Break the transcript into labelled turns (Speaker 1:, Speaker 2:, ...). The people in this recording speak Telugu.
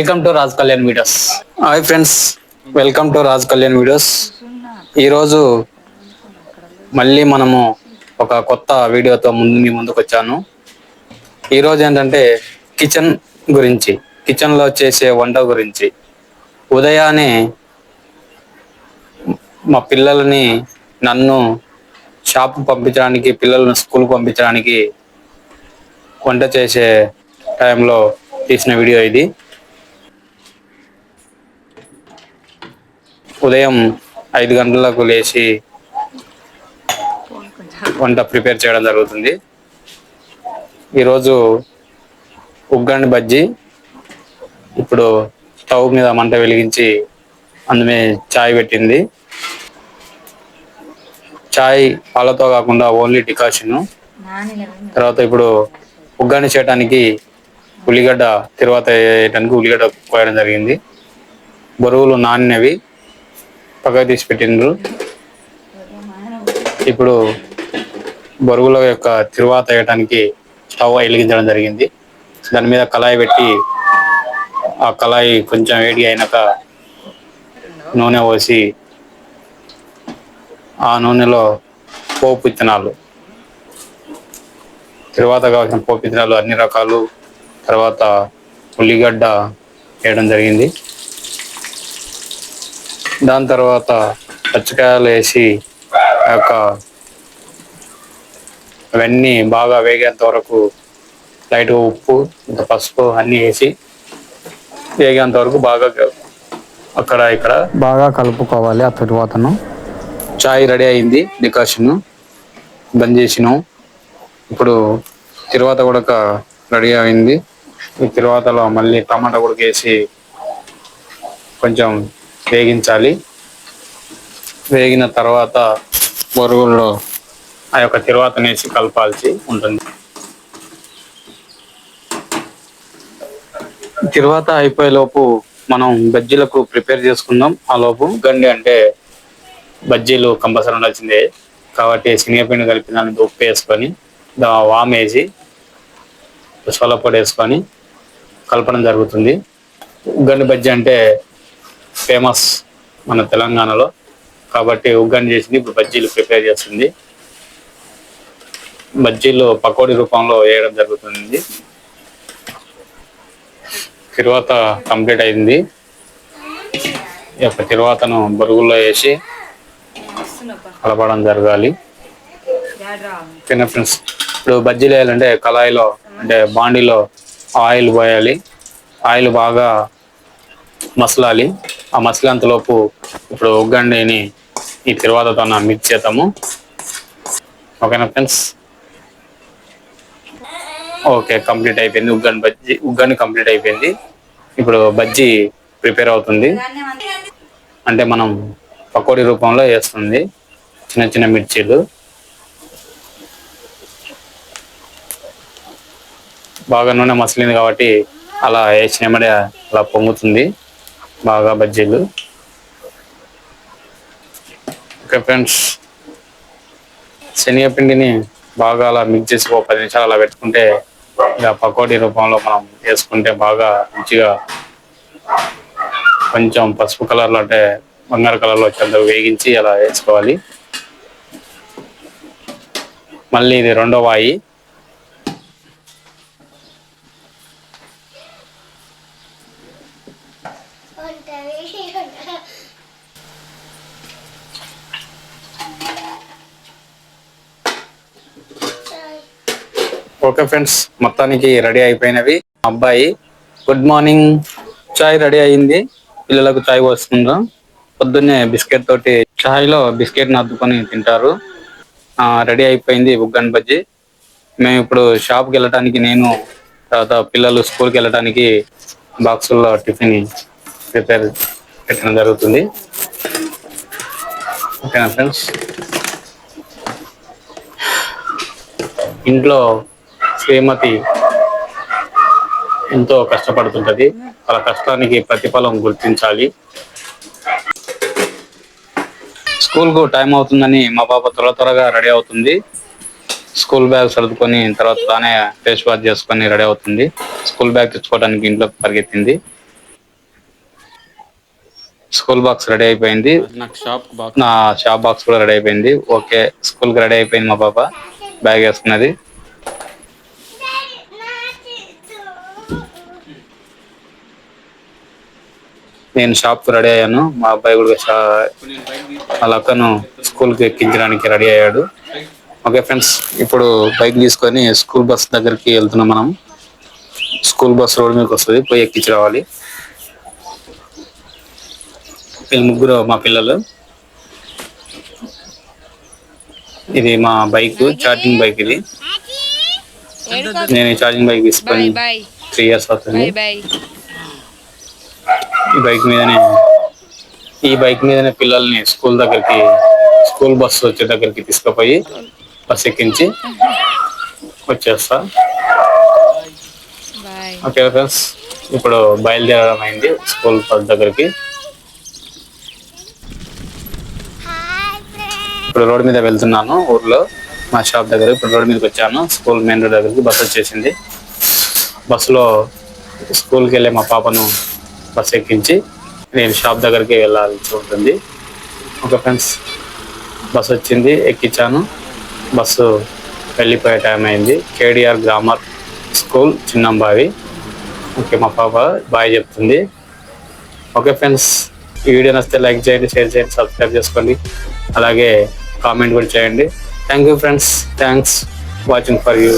Speaker 1: Welcome to Raj Kalyan videos. Hi friends, welcome to Raj Kalyan videos. ఈరోజు మళ్ళీ మనము ఒక కొత్త వీడియోతో మీ ముందుకు వచ్చాను. ఈరోజు ఏంటంటే కిచెన్ గురించి, కిచెన్లో చేసే వంట గురించి. ఉదయాన్నే మా పిల్లల్ని, నన్ను షాప్ పంపించడానికి, పిల్లలను స్కూల్ పంపించడానికి వంట చేసే టైంలో తీసిన వీడియో ఇది. ఉదయం 5 గంటలకు లేచి వంట ప్రిపేర్ చేయడం జరుగుతుంది. ఈరోజు ఉగ్గని బజ్జీ. ఇప్పుడు స్టవ్ మీద మంట వెలిగించి అందులో చాయ్ పెట్టింది. చాయ్ పాలతో కాకుండా ఓన్లీ డికాషన్. తర్వాత ఇప్పుడు ఉగ్గాని చేయడానికి ఉల్లిగడ్డ, తర్వాత వేయడానికి ఉల్లిగడ్డ కోయడం జరిగింది. బొరుగులు నానినవి పక్కకు తీసి పెట్టిండ్రు. ఇప్పుడు బొరుగుల యొక్క తిరువాత వేయడానికి స్టవ్ వెలిగించడం జరిగింది. దాని మీద కళాయి పెట్టి, ఆ కళాయి కొంచెం వేడి అయినాక నూనె పోసి, ఆ నూనెలో పోపు విత్తనాలు, తర్వాత కావాల్సిన పోపు విత్తనాలు అన్ని రకాలు, తర్వాత ఉల్లిగడ్డ వేయడం జరిగింది. దాని తర్వాత పచ్చికాయలు వేసి, అవన్నీ బాగా వేగేంత వరకు లైట్గా ఉప్పు, ఇంత పసుపు అన్నీ వేసి వేగేంత వరకు బాగా అక్కడ ఇక్కడ బాగా కలుపుకోవాలి. ఆ తర్వాతను చాయ్ రెడీ అయింది. డికాషన్ బంద్ చేసినాం. ఇప్పుడు తిరువాత కూడా రెడీ అయింది. ఈ తిరువాతలో మళ్ళీ టమాటా కూడా వేసి కొంచెం వేగించాలి. వేగిన తర్వాత బొరుగుల్లో ఆ యొక్క తిరువాతనేసి కలపాల్సి ఉంటుంది. తిరువాత అయిపోయే లోపు మనం బజ్జీలకు ప్రిపేర్ చేసుకుందాం. ఆ లోపు గండి అంటే బజ్జీలు కంపల్సరీ ఉండాల్సిందే కాబట్టి శనగపిండి కలిపి దానికి ఉప్పు వేసుకొని, వాము వేసి, సోల పొడి వేసుకొని కలపడం జరుగుతుంది. ఉగ్గని బజ్జీ అంటే ఫేమస్ మన తెలంగాణలో, కాబట్టి ఉగ్గని చేసింది. ఇప్పుడు బజ్జీలు ప్రిపేర్ చేస్తుంది. బజ్జీలు పకోడీ రూపంలో వేయడం జరుగుతుంది. తిరువాత కంప్లీట్ అయింది. ఈ యొక్క తిరువాతను బొరుగుల్లో వేసి కలపడం జరగాలి. ఫ్రెండ్స్, ఇప్పుడు బజ్జీలు వేయాలంటే కళాయిలో అంటే బాండీలో ఆయిల్ పోయాలి. ఆయిల్ బాగా మసలాలి. ఆ మసలేంతలోపు ఇప్పుడు ఉగ్గండిని ఈ తిరువాతతో మిక్స్ చేద్దాము. ఓకేనా ఫ్రెండ్స్? ఓకే, కంప్లీట్ అయిపోయింది. ఉగ్గని కంప్లీట్ అయిపోయింది. ఇప్పుడు బజ్జీ ప్రిపేర్ అవుతుంది. అంటే మనం పకోడీ రూపంలో వేస్తుంది. చిన్న చిన్న మిర్చీలు బాగా నూనె మసలింది కాబట్టి అలా వేసినమడే అలా పొంగుతుంది బాగా బజ్జీలు. ఓకే ఫ్రెండ్స్, శనగపిండిని బాగా అలా మిక్స్ చేసి 10 నిమిషాలు అలా పెట్టుకుంటే ఇక పకోడీ రూపంలో మనం వేసుకుంటే బాగా మంచిగా కొంచెం పసుపు కలర్లో అంటే బంగారు కలర్లో వచ్చేంత వేగించి అలా వేసుకోవాలి. మళ్ళీ ఇది రెండో వాయి. ఓకే ఫ్రెండ్స్, మొత్తానికి రెడీ అయిపోయినవి. అబ్బాయి గుడ్ మార్నింగ్. చాయ్ రెడీ అయింది. పిల్లలకు చాయ్ పోసుకుందాం. పొద్దున్నే బిస్కెట్ తోటి చాయ్లో బిస్కెట్ని అద్దుకొని తింటారు. రెడీ అయిపోయింది ఉగ్గని బజ్జీ. మేము ఇప్పుడు షాప్కి వెళ్ళటానికి, నేను తర్వాత పిల్లలు స్కూల్కి వెళ్ళటానికి బాక్సుల్లో టిఫిన్ ప్రిపేర్ పెట్టడం జరుగుతుంది. ఓకేనా ఫ్రెండ్స్? ఇంట్లో శ్రీమతి ఎంతో కష్టపడుతుంటది. వాళ్ళ కష్టానికి ప్రతిఫలం గుర్తించాలి. స్కూల్ కు టైం అవుతుందని మా పాప త్వరగా రెడీ అవుతుంది. స్కూల్ బ్యాగ్ సర్దుకొని తర్వాత తానే ఫేస్ వాష్ చేసుకొని రెడీ అవుతుంది. స్కూల్ బ్యాగ్ తెచ్చుకోవడానికి ఇంట్లోకి పరిగెత్తింది. స్కూల్ బాక్స్ రెడీ అయిపోయింది. నా షాప్ బాక్స్ కూడా రెడీ అయిపోయింది. ఓకే, స్కూల్ కి రెడీ అయిపోయింది. మా పాప బ్యాగ్ వేసుకున్నది. నేను షాప్ కు రెడీ అయ్యాను. మా అబ్బాయి కూడా వాళ్ళ అక్కను స్కూల్ కి ఎక్కించడానికి రెడీ అయ్యాడు. ఓకే ఫ్రెండ్స్, ఇప్పుడు బైక్ తీసుకొని స్కూల్ బస్ దగ్గరికి వెళ్తున్నాం. మనం స్కూల్ బస్ రోడ్ మీదకి వస్తుంది, పోయి ఎక్కించి రావాలి. వీళ్ళు ముగ్గురు మా పిల్లలు. ఇది మా బైక్, ఛార్జింగ్ బైక్. ఇది నేను ఛార్జింగ్ బైక్ తీసుకొని 3 years అవుతుంది. ఈ బైక్ మీదనే పిల్లల్ని స్కూల్ బస్సు వచ్చే దగ్గరికి తీసుకుపోయి బస్ ఎక్కించి వచ్చేస్తా. ఓకే ఫ్రెండ్స్, ఇప్పుడు బయలుదేరడం అయింది స్కూల్ బస్ దగ్గరికి. ఇప్పుడు రోడ్ మీద వెళ్తున్నాను ఊర్లో, మా షాప్ దగ్గర. ఇప్పుడు రోడ్ మీదకి వచ్చాను. స్కూల్ మెయిన్ రోడ్ దగ్గరికి బస్ వచ్చేసింది. బస్సులో స్కూల్కి వెళ్ళే మా పాపను బస్ ఎక్కించి నేను షాప్ దగ్గరికి వెళ్ళాల్సి ఉంటుంది. ఓకే ఫ్రెండ్స్, బస్ వచ్చింది, ఎక్కించాను. బస్సు వెళ్ళిపోయే టైం అయింది. KDR grammar school, Chinnambavi. Okay, మా పాప బాయ్ చెప్తుంది. ఓకే ఫ్రెండ్స్, ఈ వీడియో నచ్చితే లైక్ చేయండి, షేర్ చేయండి, సబ్స్క్రైబ్ చేసుకోండి, అలాగే కామెంట్ కూడా చేయండి. Thank you friends, thanks watching for you.